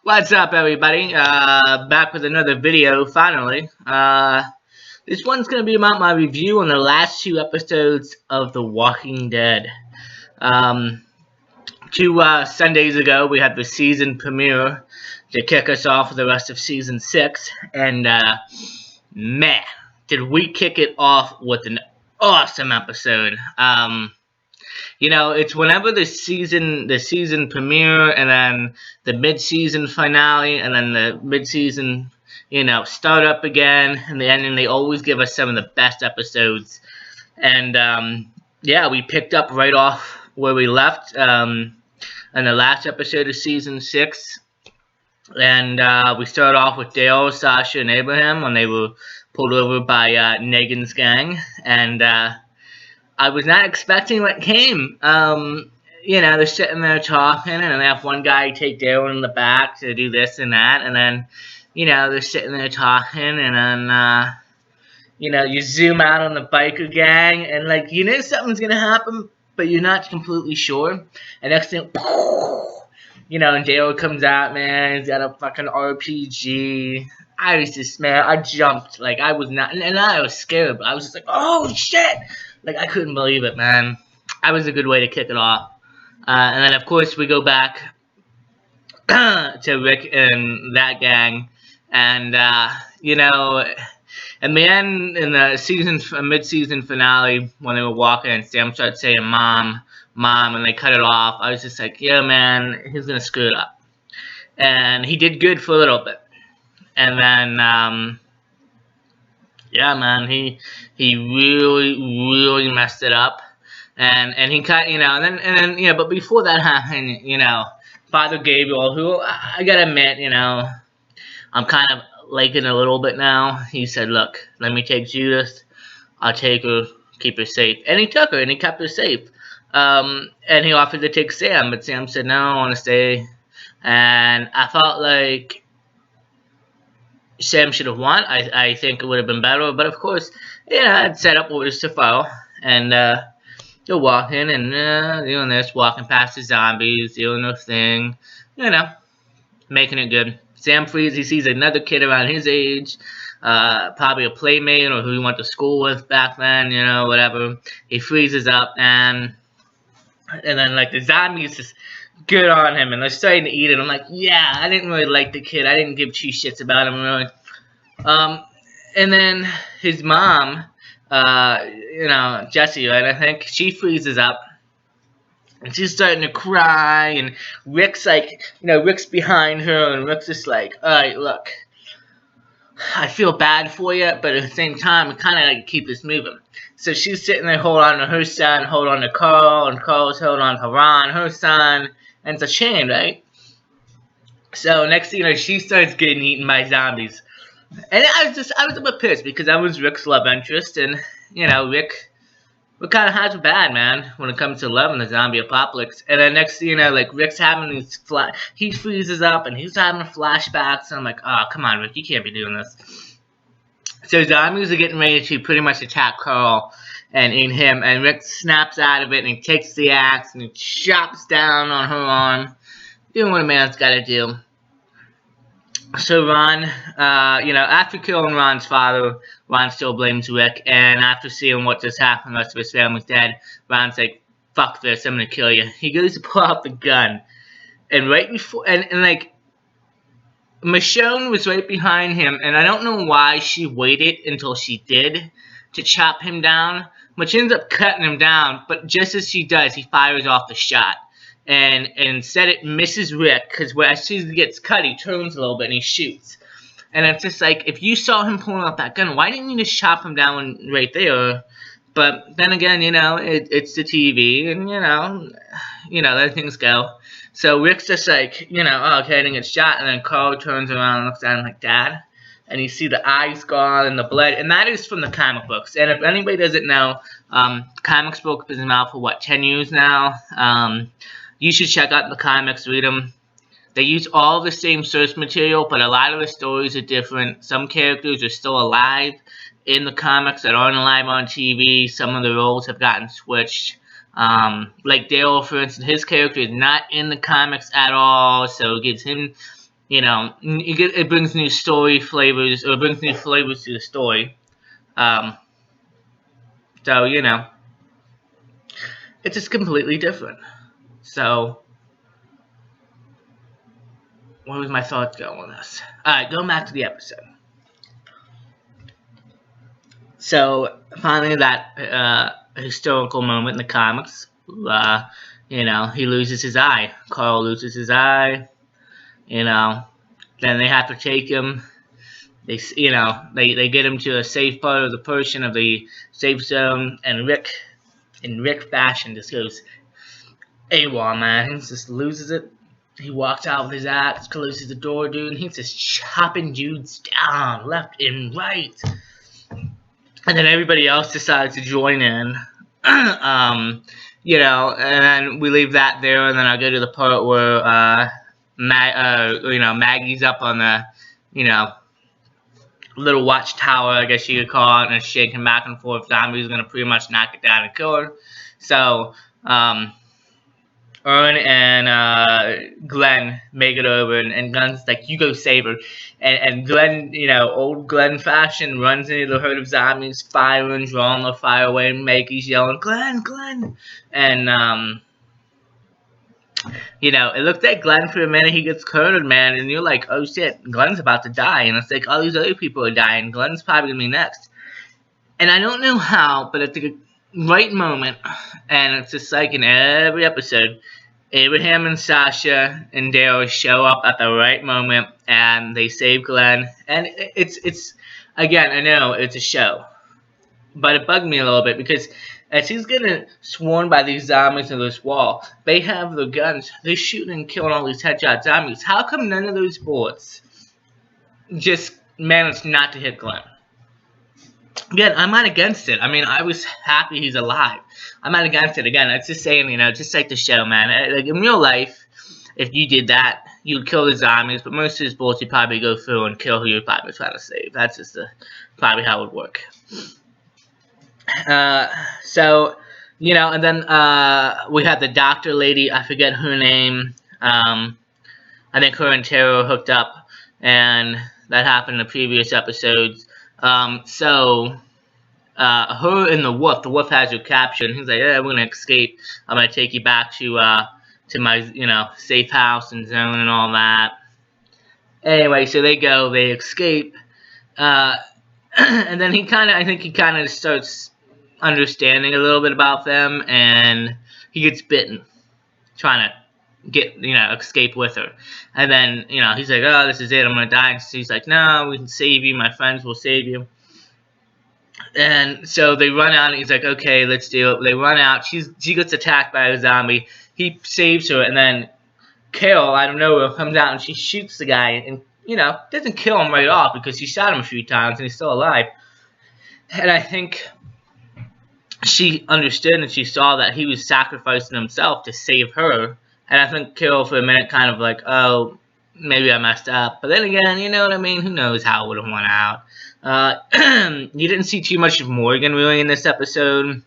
What's up, everybody? Back with another video, finally. This one's going to be about my review on the last two episodes of The Walking Dead. Two Sundays ago, we had the season premiere to kick us off for the rest of Season 6, and man, did we kick it off with an awesome episode. It's whenever the season premiere, and then the mid-season finale, and then the mid-season, start up again, and the ending. They always give us some of the best episodes, and we picked up right off where we left in the last episode of season 6, and we start off with Dale, Sasha, and Abraham when they were pulled over by Negan's gang, and I was not expecting what came. They're sitting there talking, and they have one guy take Daryl in the back to do this and that, and then, they're sitting there talking, and then, you zoom out on the biker gang, and, something's gonna happen, but you're not completely sure, and next thing, and Daryl comes out, man, he's got a fucking RPG. I was just, man, I jumped, I was not, and I was scared, but I was just like, oh, shit! I couldn't believe it, man. That was a good way to kick it off. And then, of course, we go back to Rick and that gang. And, in the end, in the mid-season finale, when they were walking and Sam started saying, Mom, and they cut it off, I was just like, yeah, man, he's going to screw it up. And he did good for a little bit. And then, yeah, man, he really messed it up, and he cut, and then, but before that happened, Father Gabriel, who I gotta admit, I'm kind of liking a little bit now. He said, look, let me take Judith, I'll take her, keep her safe, and he took her, and he kept her safe, and he offered to take Sam, but Sam said, no, I want to stay, and I felt like Sam should have won. I think it would have been better, but of course, I'd set up orders to follow, and they're walking and doing this, walking past the zombies, doing their thing, making it good. Sam frees. He sees another kid around his age, probably a playmate or who he went to school with back then, whatever. He freezes up, and then the zombies just good on him, and they're starting to eat it. I'm like, yeah, I didn't really like the kid. I didn't give two shits about him, really. And then his mom, Jessie, right, I think, she freezes up, and she's starting to cry, and Rick's Rick's behind her, and Rick's just like, alright, look, I feel bad for you, but at the same time, I kind of keep this moving. So she's sitting there, hold on to her son, hold on to Carl, and Carl's hold on to Ron, her son, and it's a chain, right? So next thing you know, she starts getting eaten by zombies. And I was a bit pissed because that was Rick's love interest, and, Rick kind of has it bad, man, when it comes to love in the zombie apocalypse. And then next thing you know, Rick's having these he freezes up, and he's having flashbacks, and I'm like, oh, come on, Rick, you can't be doing this. So zombies are getting ready to pretty much attack Carl and eat him, and Rick snaps out of it, and he takes the axe, and he chops down on her arm, doing what a man's got to do. So Ron, after killing Ron's father, Ron still blames Rick, and after seeing what just happened, the rest of his family's dead, Ron's like, fuck this, I'm gonna kill you. He goes to pull out the gun, and right before, and Michonne was right behind him, and I don't know why she waited until she did to chop him down, but she ends up cutting him down, but just as she does, he fires off the shot. And instead it misses Rick, because as soon as he gets cut, he turns a little bit and he shoots. And it's just like, if you saw him pulling out that gun, why didn't you just chop him down right there? But then again, it's the TV, and, let things go. So Rick's just like, oh, okay, I didn't get shot. And then Carl turns around and looks at him like, Dad? And you see the eyes gone and the blood. And that is from the comic books. And if anybody doesn't know, comics book has been out for, 10 years now? You should check out the comics, read them. They use all the same source material, but a lot of the stories are different. Some characters are still alive in the comics that aren't alive on TV. Some of the roles have gotten switched. Like Daryl, for instance, his character is not in the comics at all, so it gives him You know, it brings new story flavors, or it brings new flavors to the story. Um, so you know, it's just completely different. So, where was my thoughts going on this? All right, going back to the episode. So finally, that historical moment in the comics, you know, he loses his eye. Carl loses his eye. You know, then they have to take him. You know, they get him to a safe part of the portion of the safe zone, and Rick, in Rick fashion, just goes AWOL, man. He just loses it. He walks out with his axe, closes the door, dude, and he's just chopping dudes down left and right. And then everybody else decides to join in. You know, and then we leave that there, and then I go to the part where you know, Maggie's up on the, you know, little watchtower, I guess you could call it, and it's shaking back and forth. Zombie's gonna pretty much knock it down and kill her. So, Ern and Glenn make it over, and Glenn's like, "You go save her," and Glenn, you know, old Glenn fashion, runs into the herd of zombies, firing, drawing the fire away, and Maggie's yelling, "Glenn, Glenn!" And you know, it looked like Glenn for a minute. He gets cornered, man, and you're like, "Oh shit, Glenn's about to die," and it's like all these other people are dying. Glenn's probably gonna be next, and I don't know how, but at the right moment, and it's just like in every episode, Abraham and Sasha and Daryl show up at the right moment, and they save Glenn. And it's again, I know it's a show, but it bugged me a little bit because as he's getting swarmed by these zombies in this wall, they have their guns. They're shooting and killing all these headshot zombies. How come none of those bullets just managed not to hit Glenn? Again, I'm not against it. I mean, I was happy he's alive. I'm not against it. Again, it's just saying, you know, just like the show, man. Like in real life, if you did that, you'd kill the zombies, but most of his bullets you'd probably go through and kill who you're probably trying to save. That's just probably how it would work. So, you know, and then we had the doctor lady. I forget her name. I think her and Tara hooked up, and that happened in the previous episodes. So her and the wolf has her captured, and he's like, "Yeah, we're gonna escape. I'm gonna take you back to my, you know, safe house and zone and all that." Anyway, so they go, they escape, and then I think he kind of starts understanding a little bit about them, and he gets bitten, trying to get, you know, escape with her. And then, you know, he's like, "Oh, this is it, I'm gonna die." And she's like, "No, we can save you, my friends will save you." And so they run out, and he's like, "Okay, let's do it." They run out. She gets attacked by a zombie. He saves her, and then Carol, I don't know, comes out and she shoots the guy, and you know, doesn't kill him right off because she shot him a few times and he's still alive. And I think she understood and she saw that he was sacrificing himself to save her. And I think Carol for a minute kind of like, "Oh, maybe I messed up." But then again, you know what I mean? Who knows how it would have went out. You didn't see too much of Morgan really in this episode.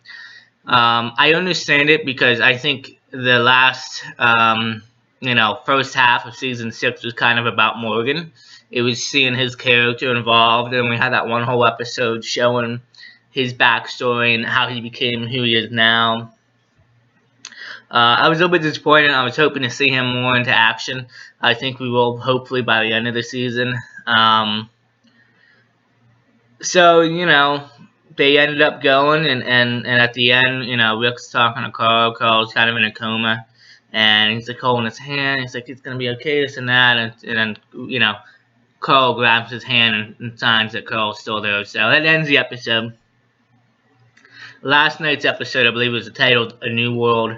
I understand it because I think the last, you know, first half of season 6 was kind of about Morgan. It was seeing his character involved, and we had that one whole episode showing his backstory and how he became who he is now. I was a little bit disappointed. I was hoping to see him more into action. I think we will, hopefully, by the end of the season. So, you know, they ended up going, and at the end, you know, Rick's talking to Carl. Carl's kind of in a coma, and he's like holding his hand. He's like, "It's going to be okay, this and that." And then, you know, Carl grabs his hand and signs that Carl's still there. So that ends the episode. Last night's episode, I believe, was titled A New World.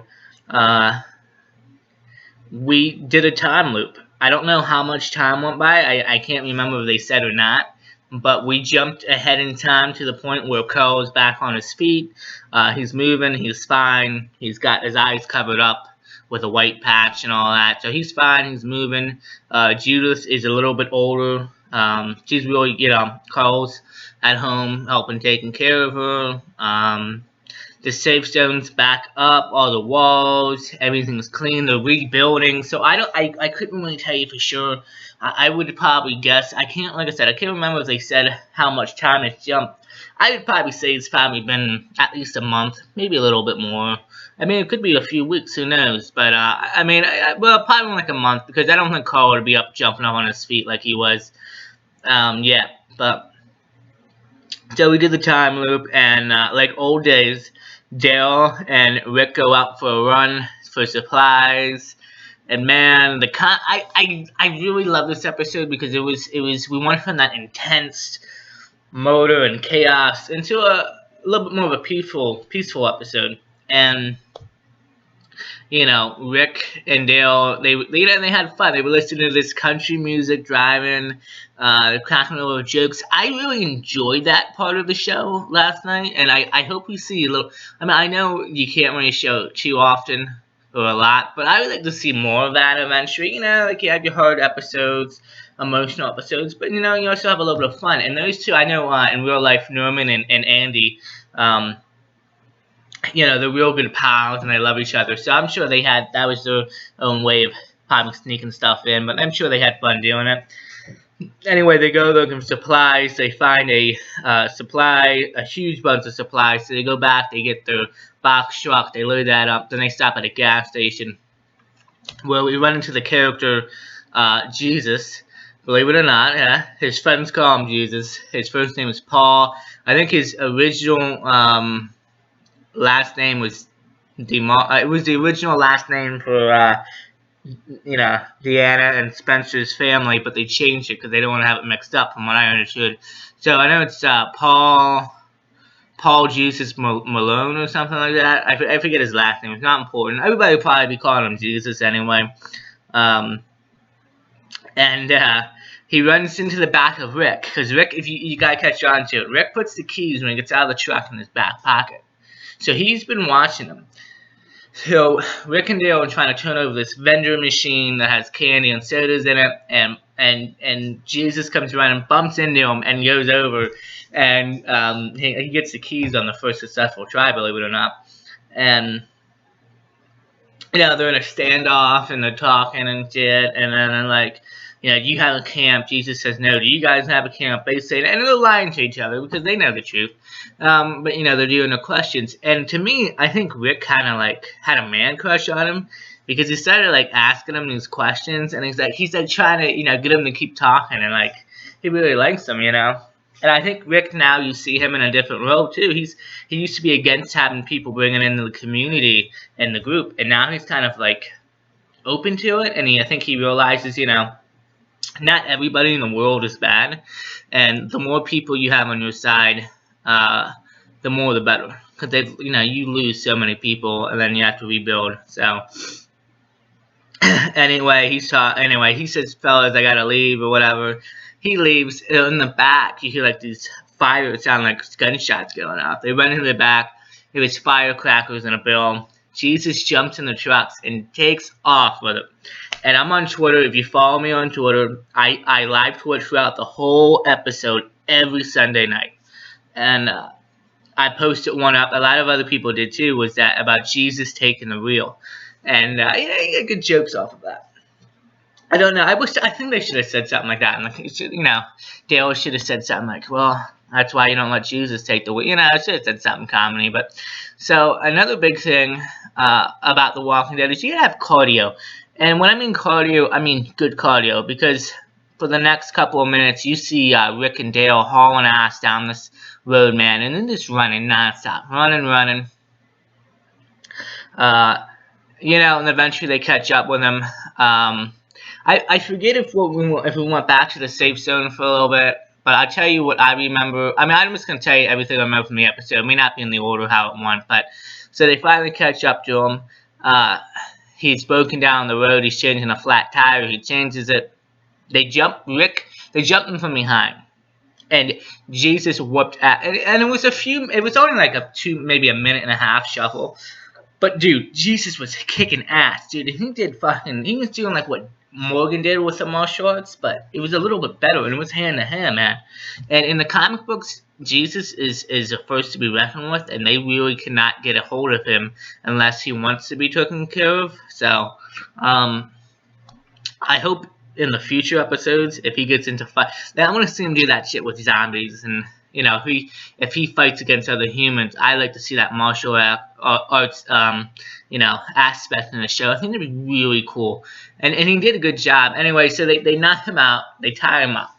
We did a time loop. I don't know how much time went by. I can't remember if they said or not. But we jumped ahead in time to the point where Carl is back on his feet. He's moving. He's fine. He's got his eyes covered up with a white patch and all that. So he's fine. He's moving. Judith is a little bit older. She's really, you know, Carl's at home helping taking care of her. The safe zone's back up, all the walls, everything's clean, they're rebuilding. So I couldn't really tell you for sure. I would probably guess. I can't, like I said, I can't remember if they said how much time it's jumped. I would probably say it's probably been at least a month, maybe a little bit more. I mean, it could be a few weeks, who knows? But I mean, well, probably like a month, because I don't think Carl would be up jumping up on his feet like he was. Yeah, but. So we did the time loop, and like old days, Dale and Rick go out for a run for supplies. And man, I really love this episode because it was we went from that intense motor and chaos into a little bit more of a peaceful episode. And you know, Rick and Dale, they had fun. They were listening to this country music, driving, cracking over jokes. I really enjoyed that part of the show last night, and I hope we see a little. I mean, I know you can't really show it too often or a lot, but I would like to see more of that eventually. You know, like you have your hard episodes, emotional episodes, but you know, you also have a little bit of fun. And those two, I know in real life, Norman and Andy. You know, they're real good pals and they love each other. So I'm sure that was their own way of probably sneaking stuff in, but I'm sure they had fun doing it. Anyway, they go looking for supplies. They find a huge bunch of supplies. So they go back, they get their box truck, they load that up, then they stop at a gas station where we run into the character Jesus. Believe it or not, yeah, his friends call him Jesus. His first name is Paul. I think his original last name was it was the original last name for you know, Deanna and Spencer's family, but they changed it because they don't want to have it mixed up, from what I understood. So I know it's Paul Jesus Malone or something like that. I forget his last name. It's not important. Everybody will probably be calling him Jesus anyway. And he runs into the back of Rick, because Rick, if you gotta catch on to it, Rick puts the keys when he gets out of the truck in his back pocket. So he's been watching them. So Rick and Dale are trying to turn over this vendor machine that has candy and sodas in it, and Jesus comes around and bumps into him and goes over, and he gets the keys on the first successful try, believe it or not. And you know, they're in a standoff and they're talking and shit, and then like, you know, do you have a camp? Jesus says no. Do you guys have a camp? They say, and they're lying to each other because they know the truth. But you know, they're doing the questions, and to me, I think Rick kind of like had a man crush on him because he started like asking him these questions, and he's like trying to, you know, get him to keep talking, and like he really likes him, you know. And I think Rick, now you see him in a different role too. He used to be against having people bringing into the community and the group, and now he's kind of like open to it, and I think he realizes, you know, not everybody in the world is bad, and the more people you have on your side, the more the better, because you know, you lose so many people and then you have to rebuild. So anyway, he says, fellas, I gotta leave or whatever. He leaves. In the back, you hear like these fire sound like gunshots going off. They run into the back. There was firecrackers in a barrel. Jesus jumps in the trucks and takes off with it. And I'm on Twitter. If you follow me on Twitter, I live tweet throughout the whole episode every Sunday night. And I posted one up. A lot of other people did too. Was that about Jesus taking the wheel? And you know, you get good jokes off of that. I don't know. I think they should have said something like that. And like, you know, Dale should have said something like, "Well, that's why you don't let Jesus take the wheel." You know, I should have said something comedy. But so another big thing about The Walking Dead is you have cardio. And when I mean cardio, I mean good cardio, because for the next couple of minutes, you see Rick and Dale hauling ass down this road, man, and then just running nonstop, running. You know, and eventually they catch up with them. I forget if we went back to the safe zone for a little bit, but I'll tell you what I remember. I mean, I'm just going to tell you everything I remember from the episode. It may not be in the order how it went, but so they finally catch up to him. He's broken down the road. He's changing a flat tire. He changes it. They jump him from behind. And Jesus whooped at, and it was only like maybe a minute and a half shuffle. But dude, Jesus was kicking ass, dude. He was doing like what Morgan did with the martial arts, but it was a little bit better, and it was hand to hand, man. And in the comic books, Jesus is a force to be reckoned with, and they really cannot get a hold of him unless he wants to be taken care of. So, I hope in the future episodes, if he gets into fight, now I want to see him do that shit with zombies, and if he fights against other humans, I like to see that martial arts, aspect in the show. I think it'd be really cool, and he did a good job. Anyway, so they knock him out, they tie him up.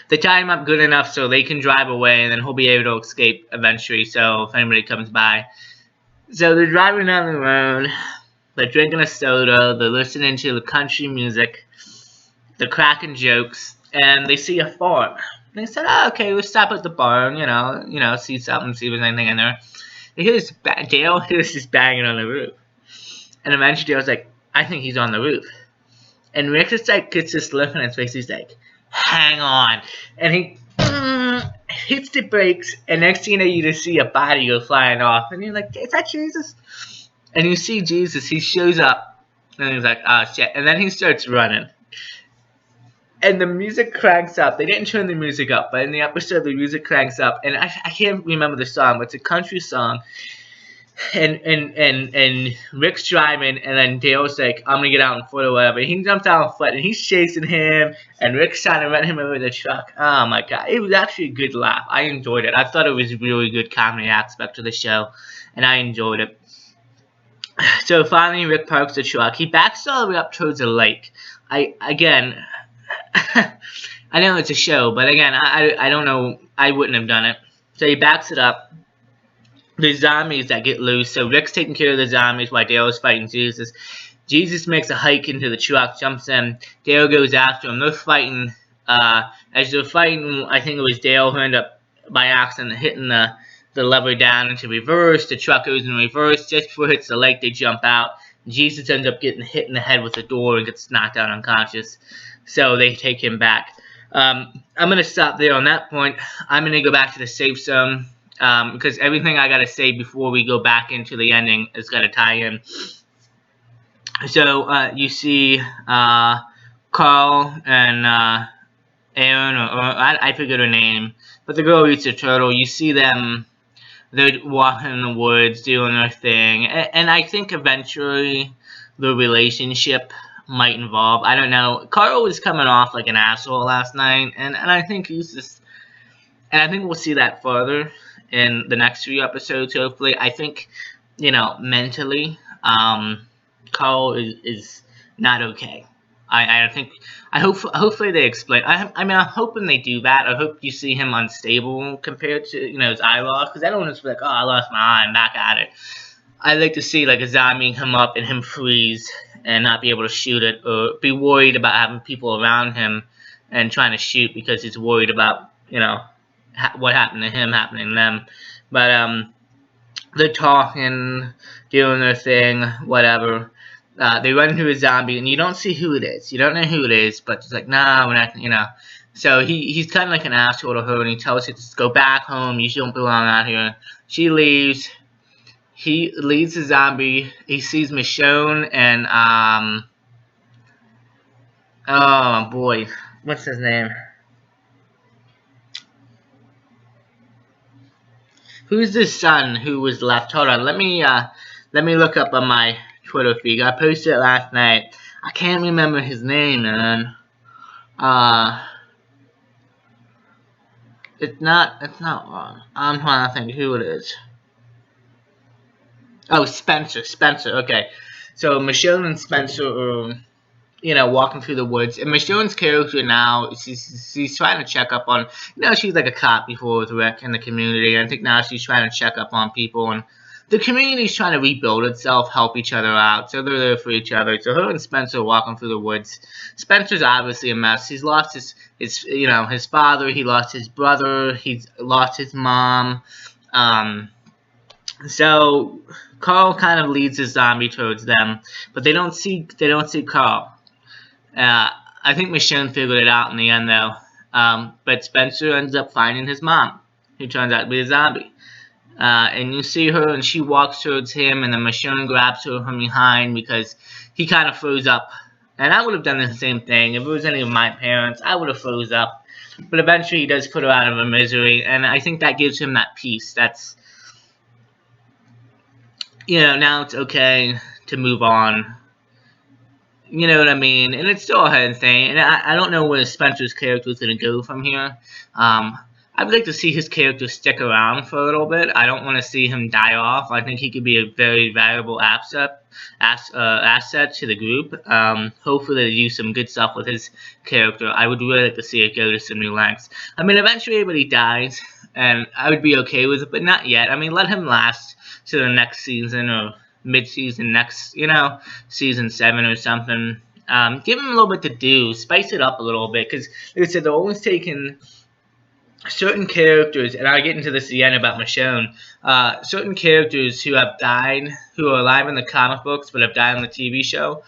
They tie him up good enough so they can drive away, and then he'll be able to escape eventually. So if anybody comes by, so they're driving down the road. They're drinking a soda, they're listening to the country music, they're cracking jokes, and they see a farm. And they said, oh, okay, we'll stop at the barn, see something, see if there's anything in there. Dale hears this banging on the roof. And eventually Dale's like, I think he's on the roof. And Rick just gets this look on his face, he's like, hang on. And he hits the brakes, and next thing you know, you just see a body go flying off. And you're like, is that Jesus? And you see Jesus, he shows up, and he's like, oh shit, and then he starts running. And the music cranks up. They didn't turn the music up, but in the episode, the music cranks up, and I can't remember the song, but it's a country song. And Rick's driving, and then Dale's like, I'm gonna get out on foot or whatever. He jumps out on foot, and he's chasing him, and Rick's trying to run him over the truck. Oh my god, it was actually a good laugh. I enjoyed it. I thought it was a really good comedy aspect of the show, and I enjoyed it. So finally, Rick parks the truck. He backs all the way up towards the lake. I know it's a show, but again, I don't know. I wouldn't have done it. So he backs it up. There's zombies that get loose. So Rick's taking care of the zombies while Dale's fighting Jesus. Jesus makes a hike into the truck, jumps in. Dale goes after him. They're fighting. As they're fighting, I think it was Dale who ended up by accident hitting the lever down into reverse. The truck goes in reverse. Just before it hits the lake, they jump out. Jesus ends up getting hit in the head with the door and gets knocked out unconscious. So they take him back. I'm going to stop there on that point. I'm going to go back to the safe zone because everything I got to say before we go back into the ending is going to tie in. So you see Carl and Aaron, or I forget her name, but the girl eats a turtle. You see them. They're walking in the woods, doing their thing. And I think eventually the relationship might involve, I don't know. Carl was coming off like an asshole last night. And I think he's just, and I think we'll see that further in the next few episodes, hopefully. I think, mentally, Carl is not okay. Hopefully they explain. I'm hoping they do that. I hope you see him unstable compared to, his eye loss. Because I don't want to just be like, oh, I lost my eye, I'm back at it. I like to see like a zombie come up and him freeze and not be able to shoot it, or be worried about having people around him and trying to shoot because he's worried about, what happened to him happening to them. But they're talking, doing their thing, whatever. They run into a zombie, and you don't see who it is. You don't know who it is, but it's like, nah, we're not, So he's kind of like an asshole to her, and he tells her to go back home. You don't belong out here. She leaves. He leads the zombie. He sees Michonne and, oh boy, what's his name? Who's the son who was left? Hold on, let me look up on my Twitter feed. I posted it last night. I can't remember his name, man. It's not wrong. I'm trying to think who it is. Oh, Spencer, okay. So Michonne and Spencer are, walking through the woods. And Michonne's character now, she's trying to check up on, she's like a cop before with Rick in the community. I think now she's trying to check up on people, and the community's trying to rebuild itself, help each other out, so they're there for each other. So her and Spencer are walking through the woods. Spencer's obviously a mess. He's lost his father, he lost his brother, he's lost his mom. So Carl kind of leads the zombie towards them, but they don't see Carl. I think Michonne figured it out in the end, though. But Spencer ends up finding his mom, who turns out to be a zombie. and you see her, and she walks towards him, and then Michonne grabs her from behind because he kind of froze up. And I would have done the same thing. If it was any of my parents, I would have froze up. But eventually he does put her out of her misery, and I think that gives him that peace. That's, now it's okay to move on. You know what I mean? And it's still a hard thing. And I don't know where Spencer's character is going to go from here. I would like to see his character stick around for a little bit. I don't want to see him die off. I think he could be a very valuable asset to the group. Hopefully they do some good stuff with his character. I would really like to see it go to some new lengths. I mean, eventually everybody dies, and I would be okay with it, but not yet. I mean, let him last to the next season or mid-season next, season 7 or something. Give him a little bit to do. Spice it up a little bit, because, like I said, they're always taking certain characters, and I'll get into this again about Michonne, certain characters who have died, who are alive in the comic books but have died on the TV show.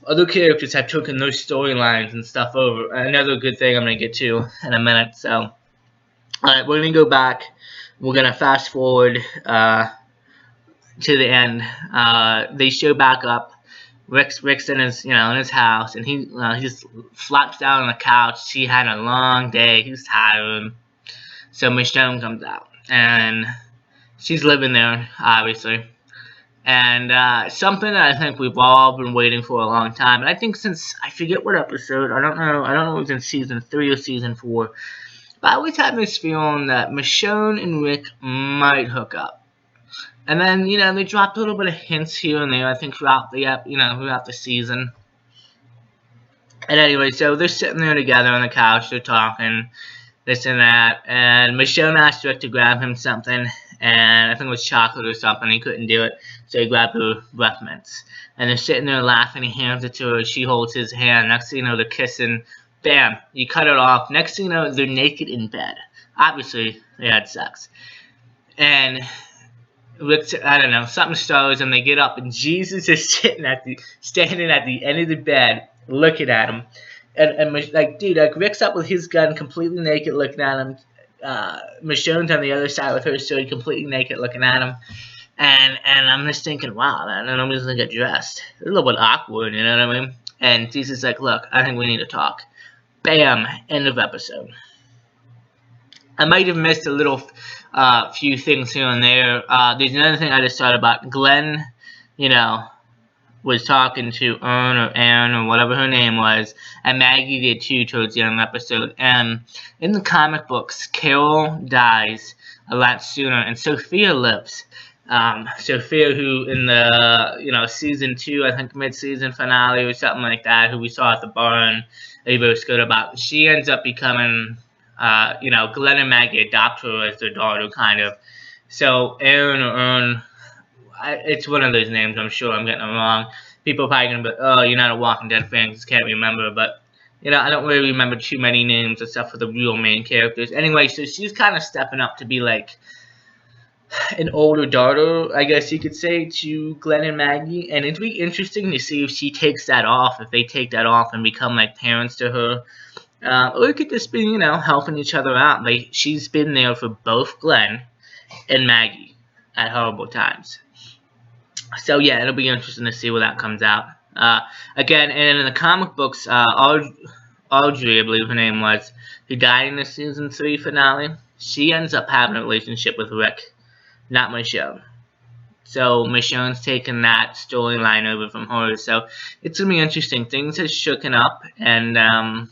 Other characters have taken those storylines and stuff over. Another good thing I'm going to get to in a minute. So, alright, we're going to go back. We're going to fast forward to the end. They show back up. Rick's in his, in his house, and he just flops down on the couch. He had a long day. He's tired. So Michonne comes out, and she's living there, obviously. And something that I think we've all been waiting for a long time. And I think since, I forget what episode, I don't know if it was in season 3 or season 4. But I always had this feeling that Michonne and Rick might hook up. And then, they dropped a little bit of hints here and there, I think, throughout the season. And anyway, so they're sitting there together on the couch, they're talking, this and that, and Michonne asked Rick to grab him something, and I think it was chocolate or something. He couldn't do it, so he grabbed her breath mints. And they're sitting there laughing, he hands it to her, she holds his hand, next thing you know, they're kissing, bam, you cut it off, next thing you know, they're naked in bed. Obviously, they had sex. And Rick, I don't know, something starts, and they get up, and Jesus is standing at the end of the bed, looking at him. And Rick's up with his gun, completely naked, looking at him. Michonne's on the other side with her sword, completely naked, looking at him. And I'm just thinking, wow, man, nobody's gonna get dressed. It's a little bit awkward, you know what I mean? And Jesus is like, look, I think we need to talk. Bam, end of episode. I might have missed a little few things here and there. There's another thing I just thought about. Glenn, was talking to Erin or whatever her name was, and Maggie did too towards the end of the episode. And in the comic books, Carol dies a lot sooner, and Sophia lives. Sophia, who in the season 2, I think mid-season finale or something like that, who we saw at the barn, everybody was good about. She ends up becoming, Glenn and Maggie adopt her as their daughter, kind of. So Erin, it's one of those names, I'm sure I'm getting it wrong. People are probably going to be, oh, you're not a Walking Dead fan, just can't remember. But, I don't really remember too many names except for the real main characters. Anyway, so she's kind of stepping up to be like an older daughter, I guess you could say, to Glenn and Maggie. And it'd be interesting to see if she takes that off, if they take that off and become like parents to her. Or it could just be, helping each other out. Like, she's been there for both Glenn and Maggie at horrible times. So yeah, it'll be interesting to see where that comes out. Again, and in the comic books, Audrey, I believe her name was, who died in the season 3 finale, she ends up having a relationship with Rick, not Michonne. So Michonne's taken that storyline over from her. So it's gonna be interesting. Things have shooken up, and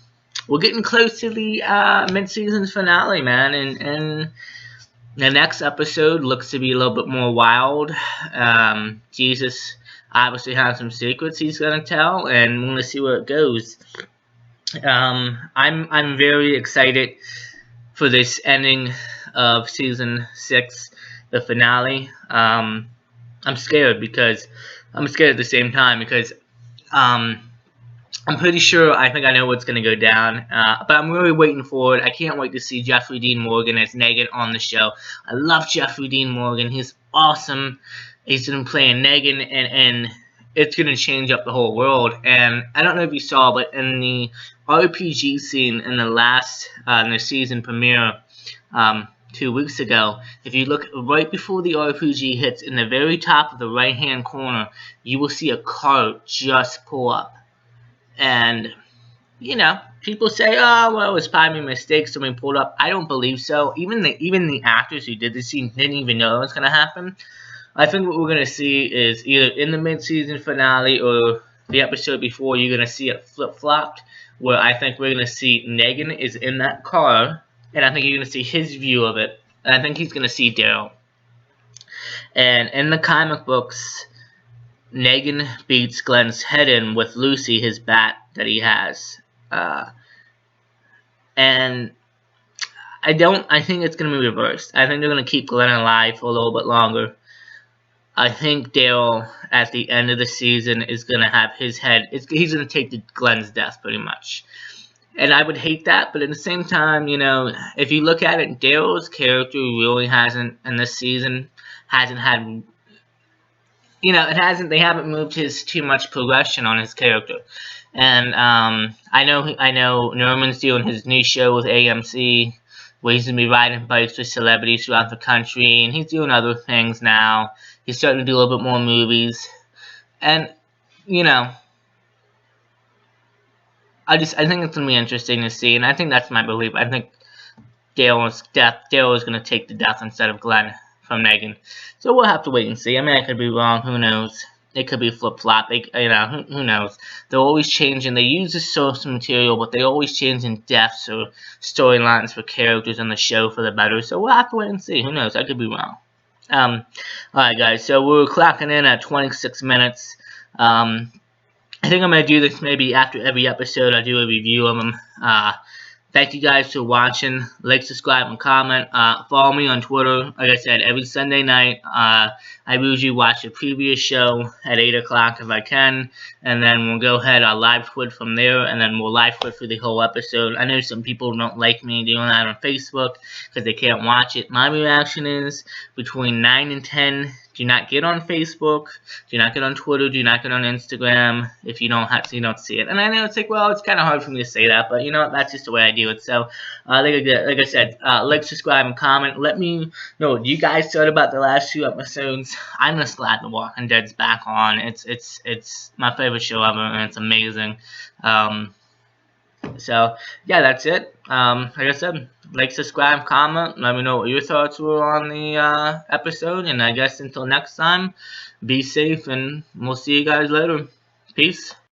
we're getting close to the mid-season finale, man. And the next episode looks to be a little bit more wild. Jesus obviously has some secrets he's gonna tell, and we're gonna see where it goes. I'm very excited for this ending of season 6, the finale. I'm scared because I'm scared at the same time because I'm pretty sure I think I know what's going to go down, but I'm really waiting for it. I can't wait to see Jeffrey Dean Morgan as Negan on the show. I love Jeffrey Dean Morgan. He's awesome. He's going to play Negan, and it's going to change up the whole world. And I don't know if you saw, but in the RPG scene in the last in the season premiere, 2 weeks ago, if you look right before the RPG hits in the very top of the right hand corner, you will see a car just pull up. And, people say, oh, well, it's probably a mistake, somebody pulled up. I don't believe so. Even the actors who did the scene didn't even know it was going to happen. I think what we're going to see is either in the mid-season finale or the episode before, you're going to see it flip-flopped, where I think we're going to see Negan is in that car, and I think you're going to see his view of it, and I think he's going to see Daryl. And in the comic books, Negan beats Glenn's head in with Lucy, his bat that he has. And I think it's going to be reversed. I think they're going to keep Glenn alive for a little bit longer. I think Daryl, at the end of the season, is going to have his head. He's going to take Glenn's death, pretty much. And I would hate that, but at the same time, if you look at it, Daryl's character really hasn't, in this season, hasn't had, they haven't moved his too much progression on his character. And I know Norman's doing his new show with AMC, where he's going to be riding bikes with celebrities throughout the country, and he's doing other things now. He's starting to do a little bit more movies. And, I think it's going to be interesting to see, and I think that's my belief. I think Daryl is going to take the death instead of Glenn from Negan. So we'll have to wait and see. I mean, I could be wrong. Who knows? It could be flip-flop. Who knows? They're always changing. They use the source material, but they always change in depths or storylines for characters on the show for the better. So we'll have to wait and see. Who knows? I could be wrong. Alright, guys. So we're clocking in at 26 minutes. I think I'm going to do this maybe after every episode. I do a review of them. Thank you guys for watching. Like, subscribe, and comment. Follow me on Twitter. Like I said, every Sunday night, I usually watch a previous show at 8 o'clock if I can. And then we'll go ahead, I'll live tweet from there, and then we'll live tweet through the whole episode. I know some people don't like me doing that on Facebook because they can't watch it. My reaction is between 9 and 10. Do not get on Facebook. Do not get on Twitter. Do not get on Instagram if you don't see it. And I know it's like, well, it's kind of hard for me to say that, but that's just the way I do it. So, like I said, like, subscribe, and comment. Let me know what you guys thought about the last 2 episodes. I'm just glad The Walking Dead's back on. It's my favorite show ever, and it's amazing. So, yeah, that's it. Like I said, like, subscribe, comment. Let me know what your thoughts were on the episode. And I guess until next time, be safe, and we'll see you guys later. Peace.